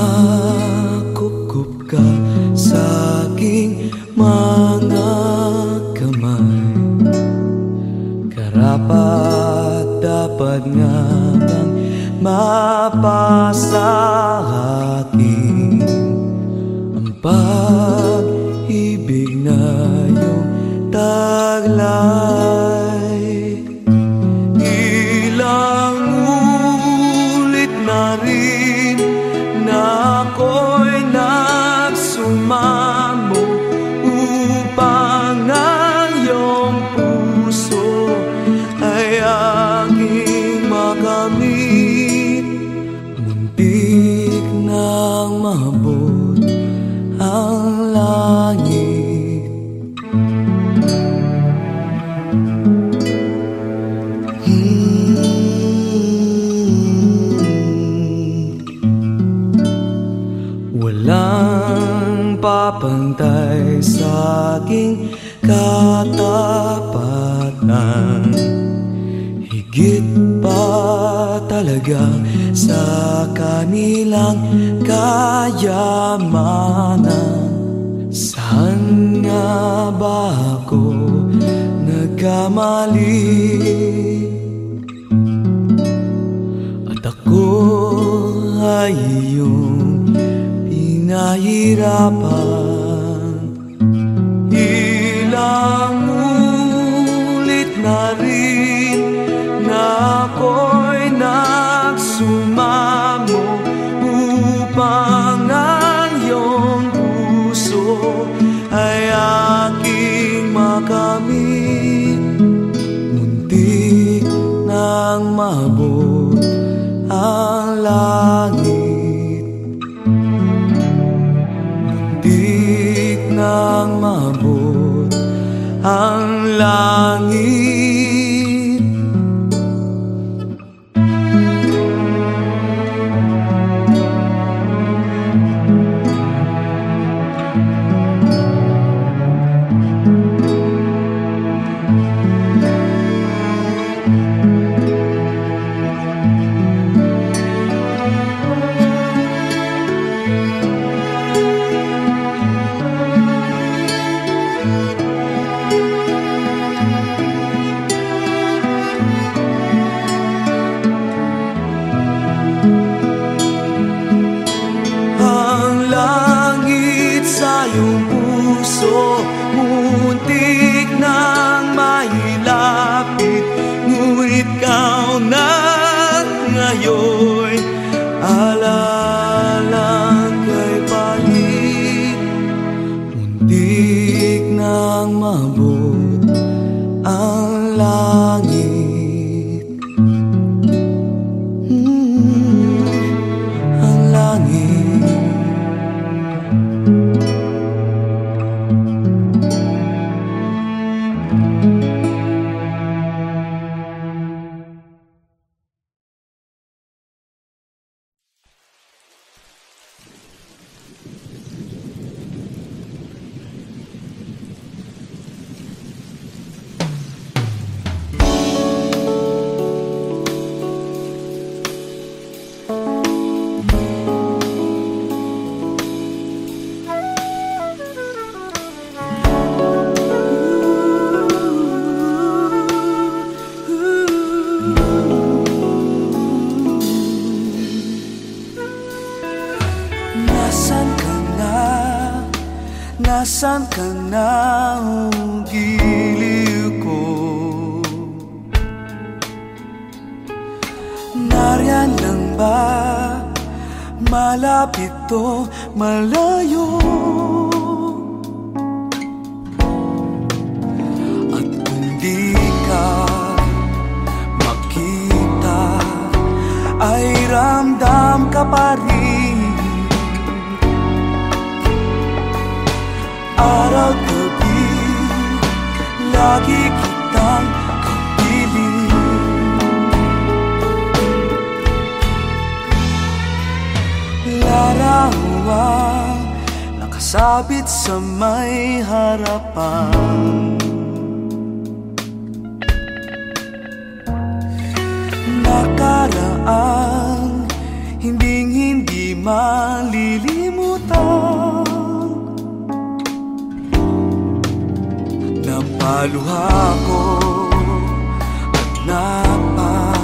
Nakukup ka sa aking mga kamay. Karapat dapat nga bang mapasa akin ang pag-ibig na iyong taglay. Ilang ulit na rin na ako'y nagsumamo upang ang iyong puso ay aking makamit. Muntik nang maabot ang langit. Walang papantay sa aking katapatan, higit pa talaga sa kanilang kayamanan. Saan nga ba ako nagkamali? At ako ay iyong pinahirapan. Ilang ulit na rin na ako'y nagsumamo upang ang iyong puso ay aking makamit. Muntik nang maabot ang langit. Muntik nang maabot ang langit. Muntik nang mailapit, ngunit ikaw na ngayon alalang kay palit. Muntik nang mabot ang langit. Ang langit. Nasaan ka na, oh giliw ko? Nariyan lang ba? Malapit o malayo? At kung di ka makita, ay ramdam ka pa rin. Araw-gabi, lagi kitang kapiling. Larawang nakasabit sa may harapan. Nakaraan, hinding-hindi mali luha ko at napangititin.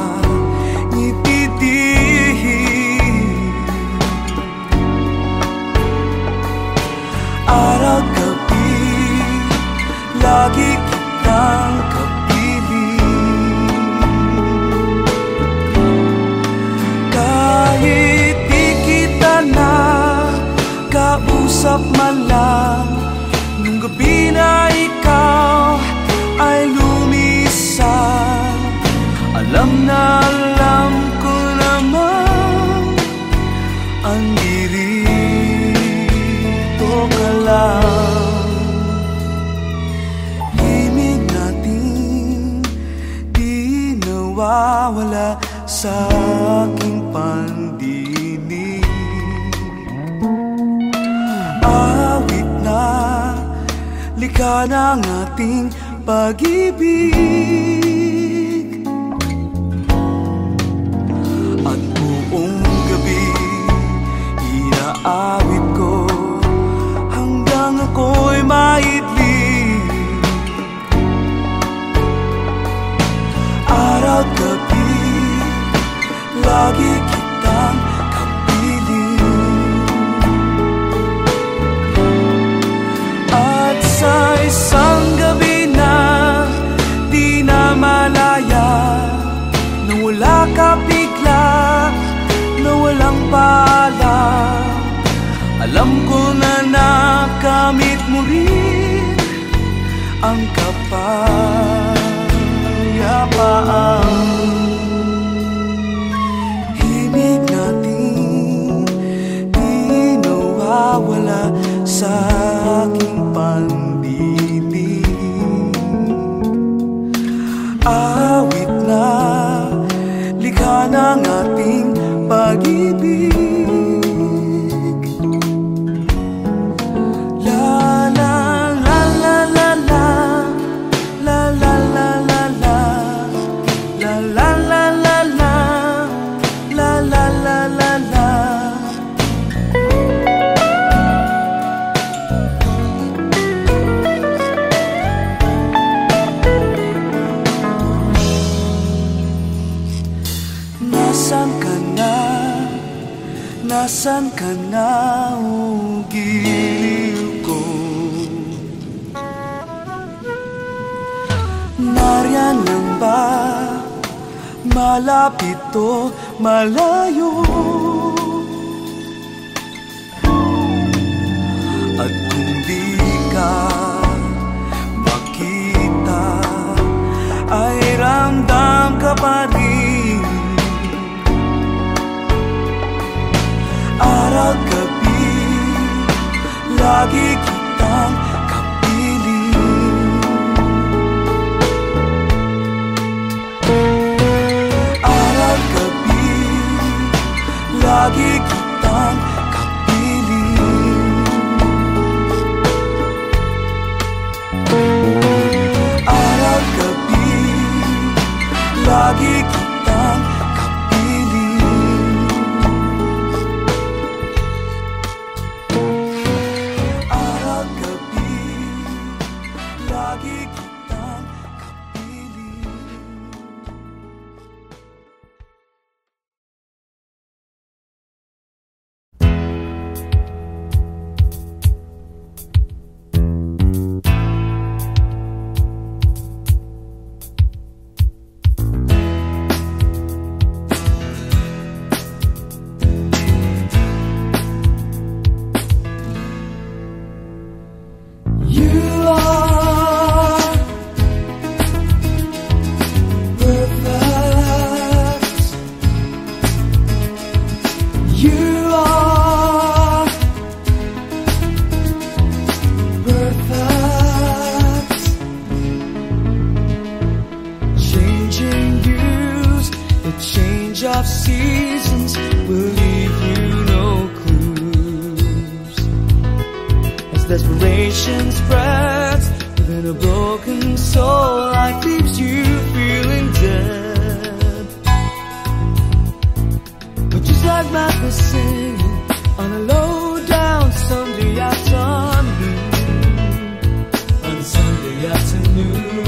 Araw-gabi, lagi kitang kapiling. Kahit di kita na kausap man lang, nung gabi na ikaw ay lumisan, alam na alam ko naman, andirito ka lang. Himig natin di nawawala sa aking pandinig. Awit na likha ng ating pag-ibig, at buong gabi inaawit ko hanggang ako'y maidling. Araw-gabi, lagi kitang kapiling. At sa isang gabi na di na malaya, nawala ka bigla, na walang paalam. Alam ko na nakamit mo rin ang kapayapaan. Himig natin di nawawala sa aking pandinig. Awit na likha ng ating pag-ibig. La la la la la la, la la la la la, la la la la la, la la la la la. Nasaan ka na? Nasaan ka na, o giliw ko? Nariyan lang ba? Malapit o malayo? At kung di ka makita, ay ramdam ka pa rin. Araw-gabi, lagi kitang kapiling. Araw-gabi, lagi kitang kapiling. Araw-gabi, lagi kitang of seasons will leave you no clues. As desperation spreads within a broken soul, life leaves you feeling dead. But just like Martha singing on a low down Sunday afternoon, on Sunday afternoon.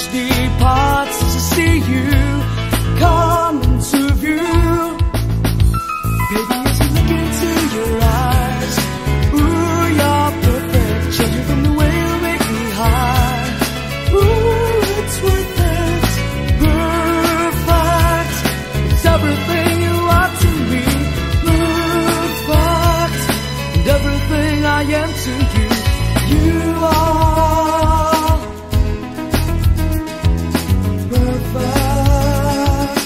HD parts as I see you come into view. Baby, as I look into your eyes, ooh, you're perfect, changing from the way you make me high. Ooh, it's worth it, perfect, it's everything you are to me. Perfect, and everything I am to you. You are perfect.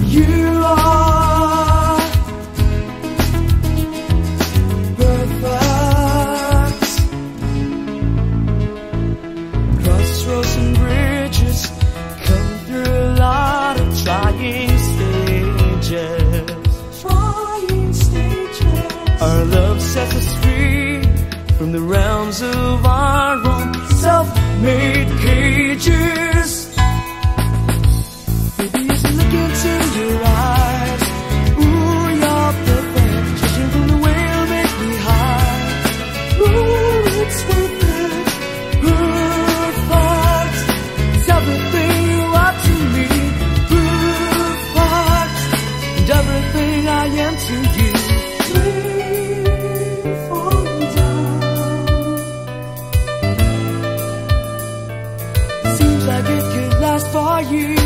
You are perfect. Crossroads and bridges, come through a lot of trying stages. Our love sets us free from the realms of our own self-made cages. Baby, as I look into your eyes, ooh, you're perfect, judging from the way you make me high. Ooh, it's worth it, perfect, it's everything you are to me. Perfect, and everything I am to you. Like it could last for years.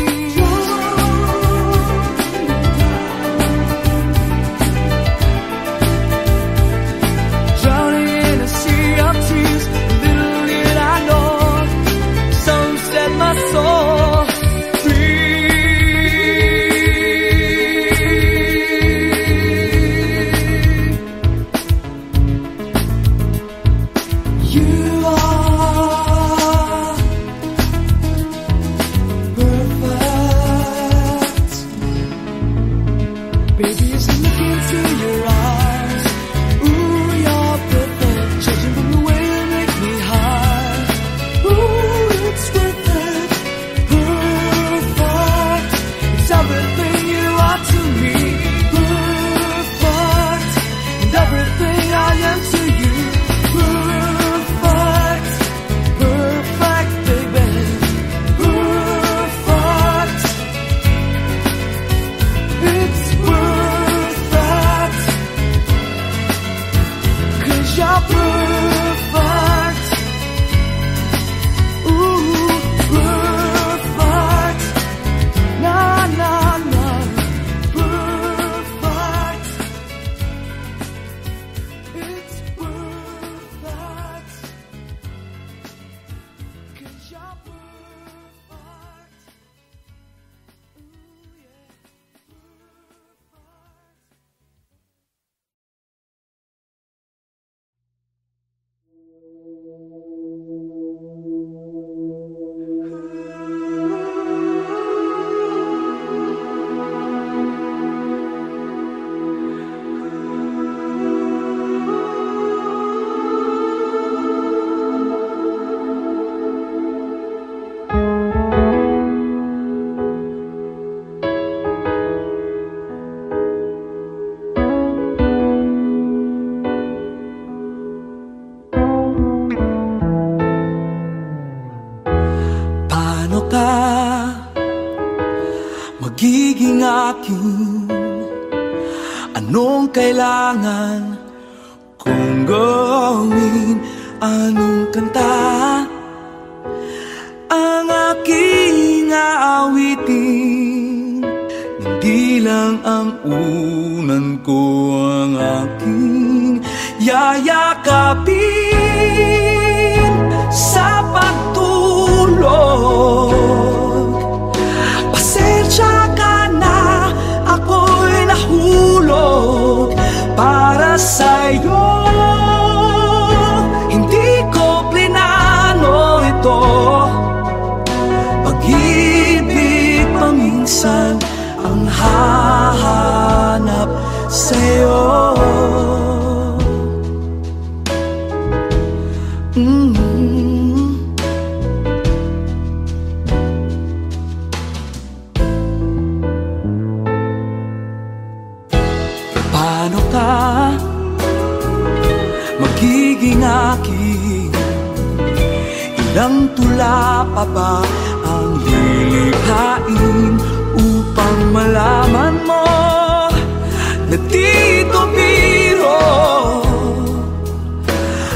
Drowning in a sea of tears, little did I know, some set my soul free. You are magiging akin? Anong kailangan kong gawin? Anong kanta ang aking aawitin? Hindi lang ang unan ko ang aking yayakapin sa pagtulog. Pasensya ka na, ako'y nahulog para sa'yo. Hindi ko plinano ito, pag-ibig paminsan ang hahanap sa'yo. Paano ka magiging akin? Ilang pa ba ang lilikhain upang malaman mo na dito biro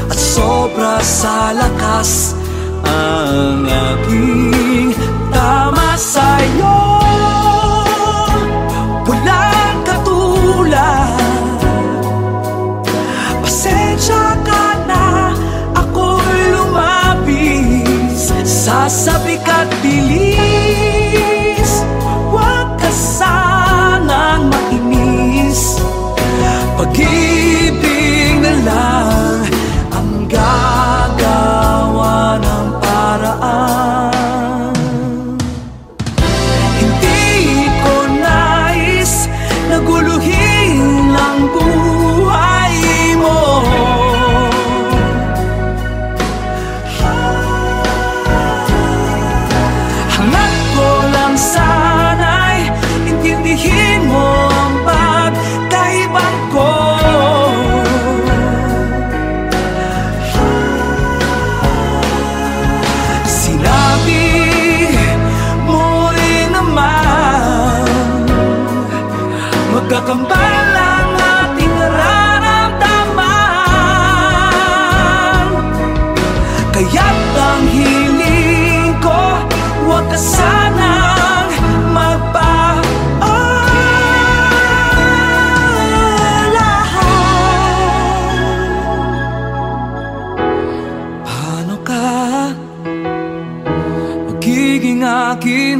at sobra sa lakas ang aking tama sa'yo. Walang katulad, pasensya ka na ako'y lumabis sa sabik at bilis. Huwag ka sanang mainis, pag-ibig na lang ang gagawa ng paraan. Hindi ko nais na guluhin ang buhay mo. Hangat ko lang sana'y intindihin mo ang pagkaiba ko. Sinabi mo rin naman magkakambal ang ating nararamdaman. Kaya't ang hiling ko, huwag ka sanang magpaalala. Paano ka magiging akin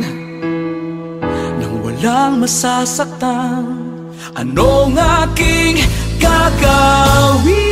nang walang masasaktan? Anong aking gagawin?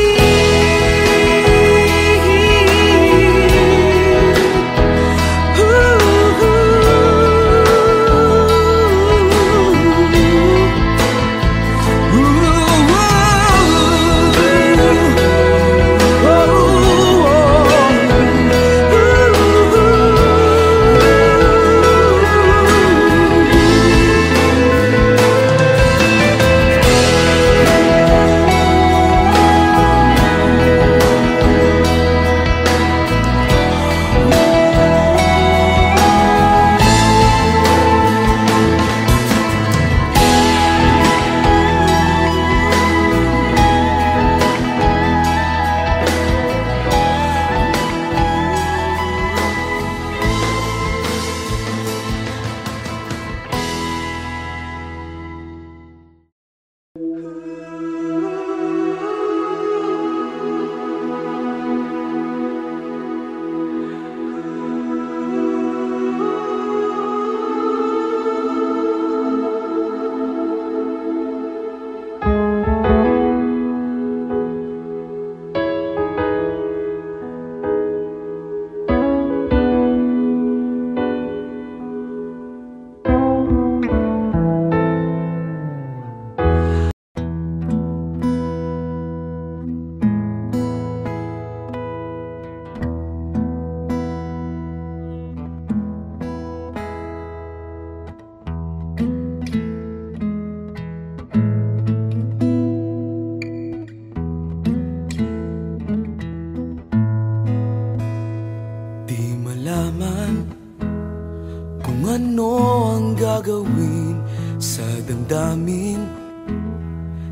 Gagawin sa damdamin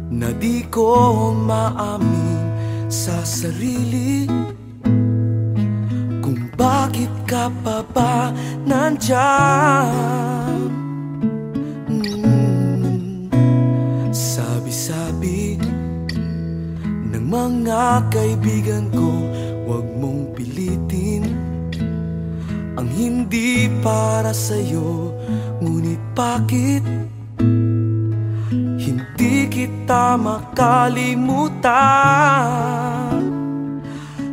na di ko maamin sa sarili, kung bakit ka pa ba nandyan. Sabi-sabi ng mga kaibigan ko, huwag mong pilitin ang hindi para sa'yo. Ngunit bakit hindi kita makalimutan?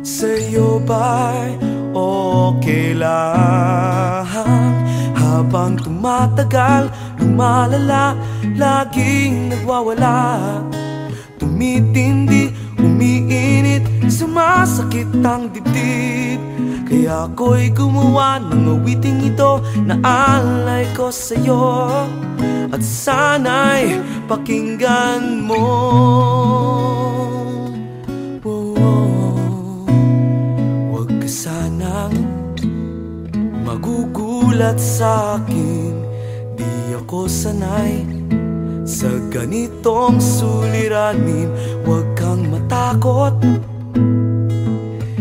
Sa'yo ba'y okay lang? Habang tumatagal, lumalala, laging nagwawala, tumitindi, umiinit, sumasakit ang dibdib. Kaya ako'y gumawa ng awiting ito na alay ko sa'yo, at sana'y pakinggan mo. Huwag ka sanang Nagulat sa'kin, di ako sanay sa ganitong suliranin. Huwag kang matakot,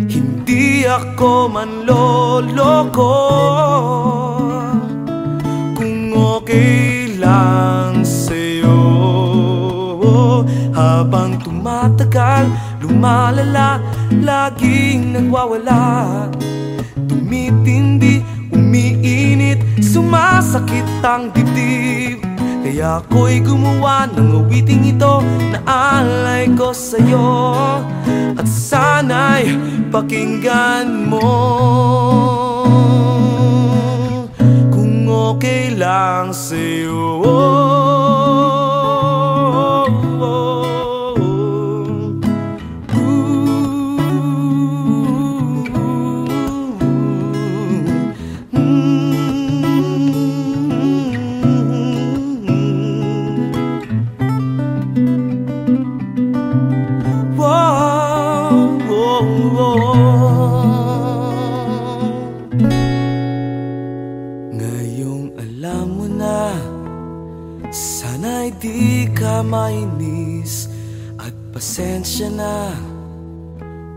hindi ako manloloko. Kung okay lang sa'yo, habang tumatagal, lumalala, laging nagwawala. Tumitindi, umiinit, sumasakit ang dibdib. Kaya ako'y gumawa ng awiting ito na alay ko sa'yo. At sana'y pakinggan mo, kung okay lang sa'yo. Ngayong alam mo na, sana'y di ka mainis. At pasensya na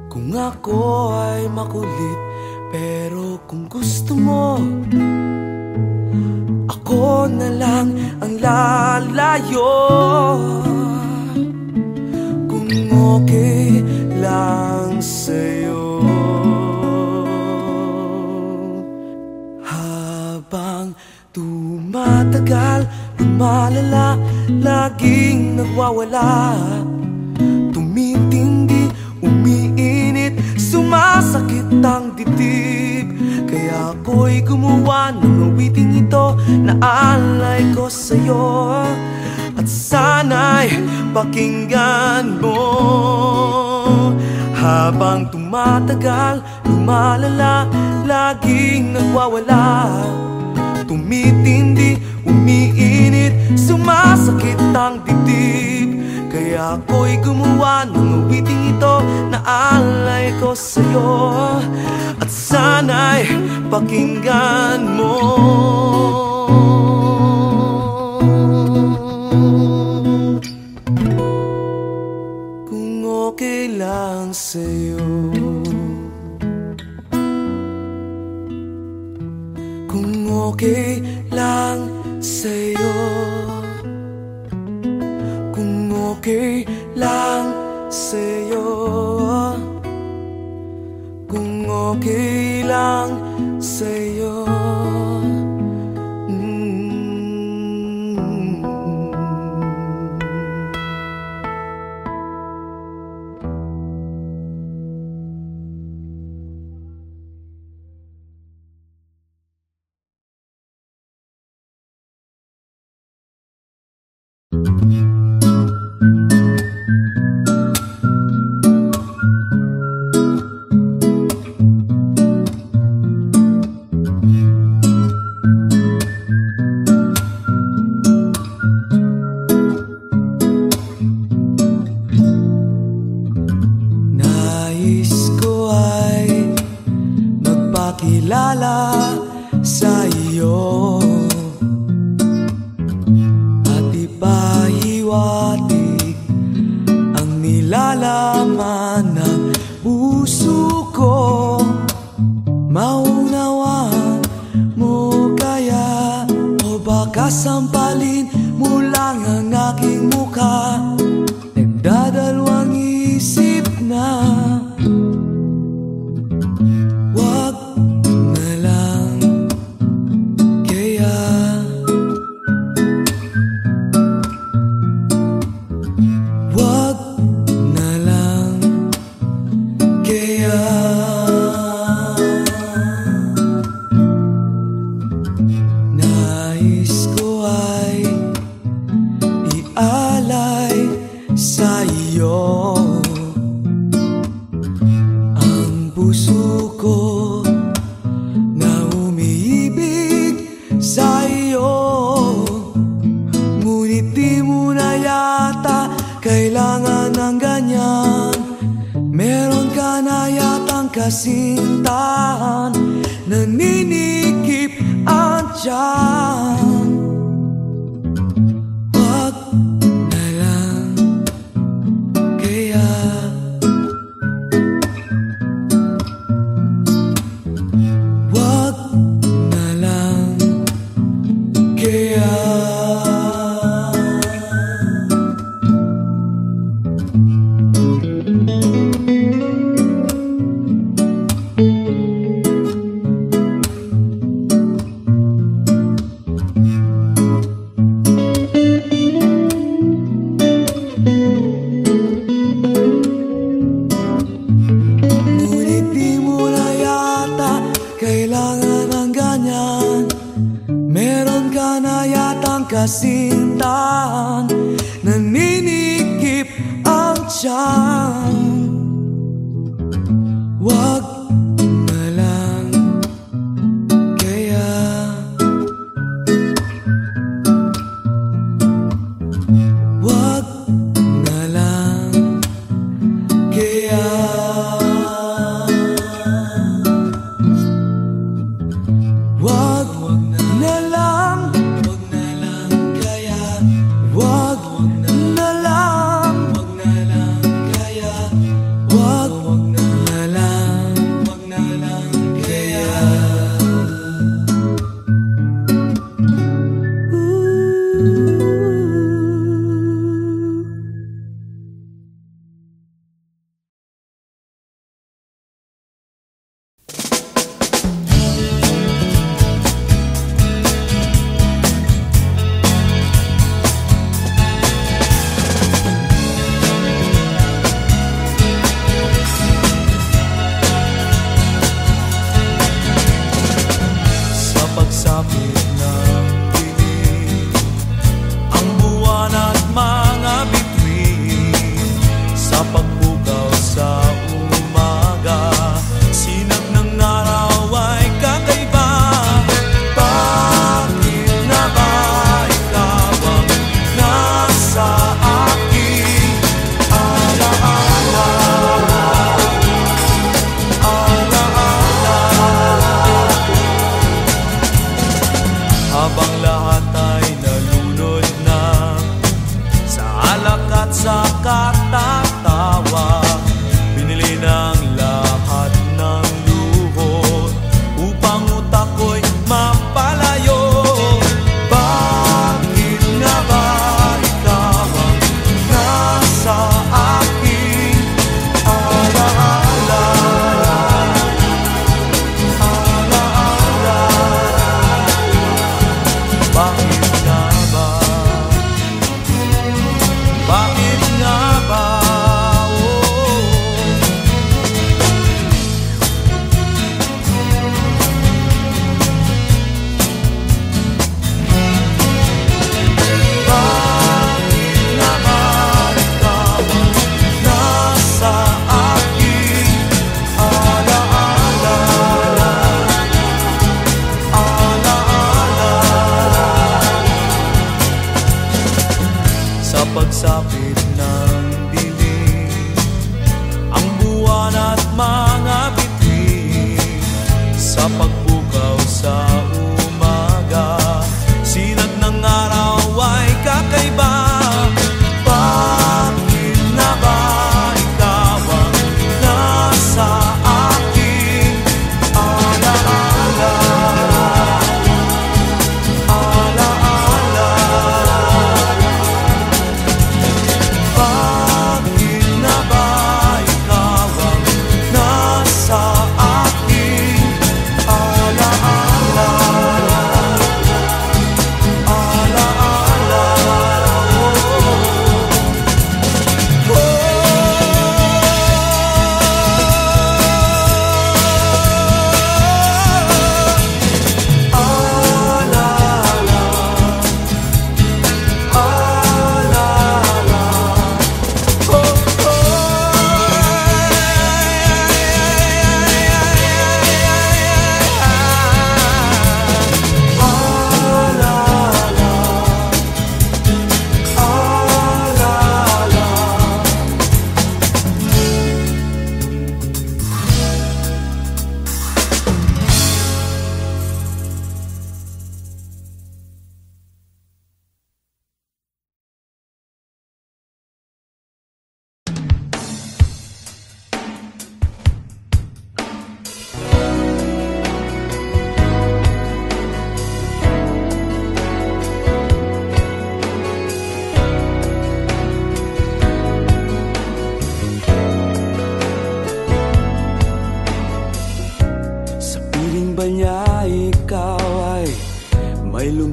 kung ako ay makulit. Pero kung gusto mo, ako na lang ang lalayo. Kung okay lang sa'yo. Habang tumatagal, lumalala, laging nagwawala. Tumitindi, umiinit, sumasakit ang dibdib. Kaya ako'y gumawa ng awiting ito na alay ko sa'yo. At sana'y pakinggan mo, habang tumatagal, lumalala, laging nagwawala. Tumitindi, umiinit, sumasakit ang dibdib. Kaya ako'y gumawa ng awiting ito na alay ko sa'yo. At sana'y pakinggan mo, kung okay lang sa'yo. Kung okay lang sa'yo. Kung okay lang sa'yo. Kung okay lang sa'yo. Nais ko ay magpakilala sa iyo at ipahiwatig ang nilalaman ng puso ko. Maunawaan mo kaya, o baka sampalin mo lang ang aking mukha? Nagdadalawang isip na, wag na lang kaya. Wag na lang kaya. Nais ko ay ialay sa iyo ang puso ko na umiibig sa iyo. Ngunit di mo na yata kailangan ng ganyan. Meron ka na yatang kasintahan, naninikip ang dyan. Wag na lang kaya. Wag na lang kaya. Ngunit di mo na yata kailangan ng ganyan. Meron ka na yatang kasintahan, naninikip ang tiyan. Wag na lang kaya. Wag na lang kaya. Wag na lang kaya. Wag na lang kaya. Wag na lang kaya. Sa pagsapit ng dilim, ang buwan at mga bituin, sa pagbukaw sa umaga, sinag ng araw ay kakaiba. Bakit na ba ikaw ang nasa aking alaala? Habang lahat ay nalunod na sa alak at sa katatawa, binili ng lahat ng luho upang utak ko'y mapalayo. Bakit nga ba ikaw ang nasa aking alaala? Bakit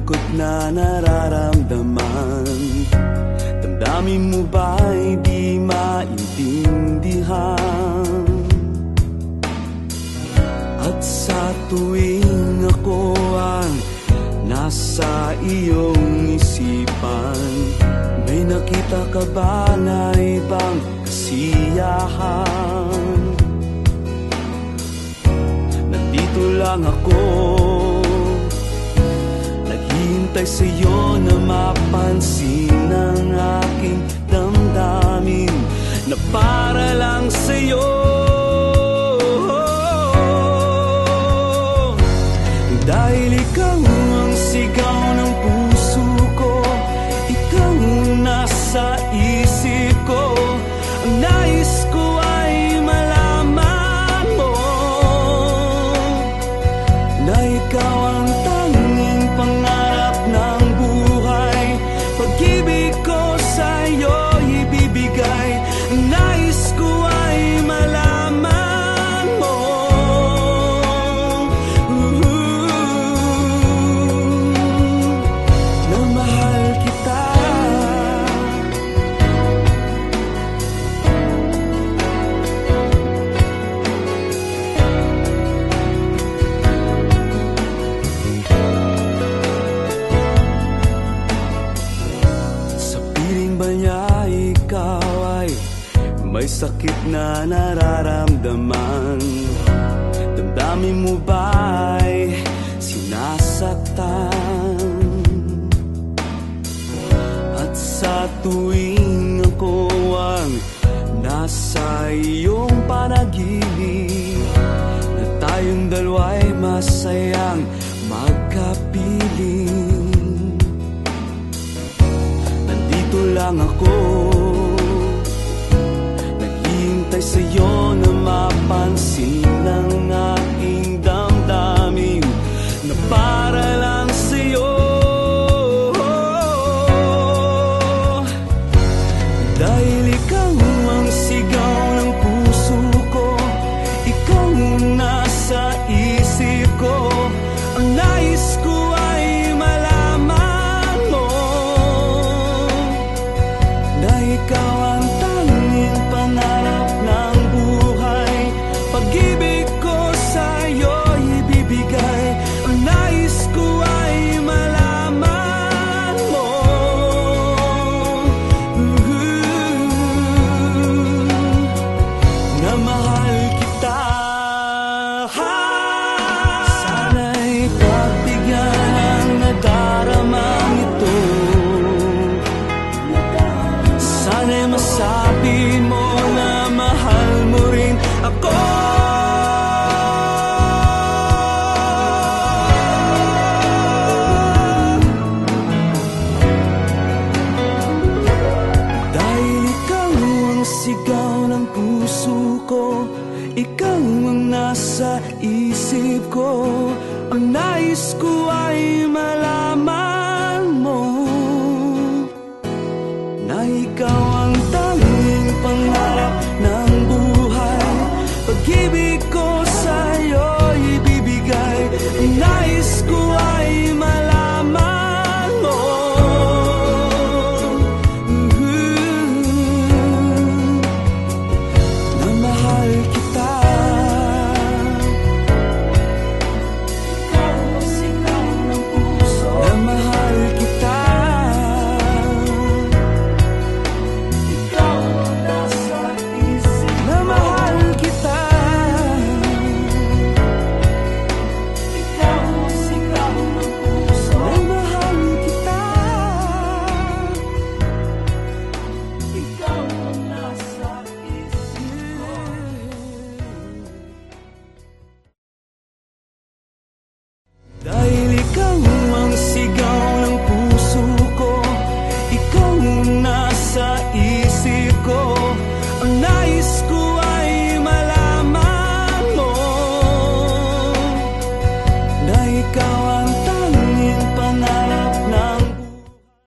lungkot na nararamdaman. Damdamin mo ba'y di maintindihan? At sa tuwing ako ang nasa iyong isipan, may nakita ka ba na ibang kasiyahan? Nandito lang ako, naghihintay sa'yo na mapansin ang aking damdamin na para lang sa'yo. Dahil ikaw ang sigaw ng puso ko, ikaw ang nasa isip ko. Ang nais ko ay malaman mo na ikaw ang tanging pangarap ng buhay. Pag-ibig ko sa'yo ibibigay. Ang nais ko ay malaman mo na mahal kita. Sa piling ba niya ikaw ay may sakit na nararamdaman? Damdamin mo ba'y sinasaktan? At sa tuwing ako ang nasa iyong panaginip, na tayong dalawa'y masayang magkapiling, nandito lang ako, naghihintay sa'yo na mapansin ang aking damdamin na para lang sa'yo. Dahil ikaw ang sigaw ng puso ko, ikaw ang nasa isip ko. Ang nais ko ay malaman mo na ikaw ang tanging pangarap ng buhay. Pag-ibig ko sa'yo ibibigay. Ang nais ko ay malaman mo na mahal kita. Sana'y pagbigyan ang nadaramang ito. Sana'y masabi mo na mahal mo rin ako. Dahil ikaw ang sigaw ng puso ko, ikaw ang nasa isip ko. Ang nais ko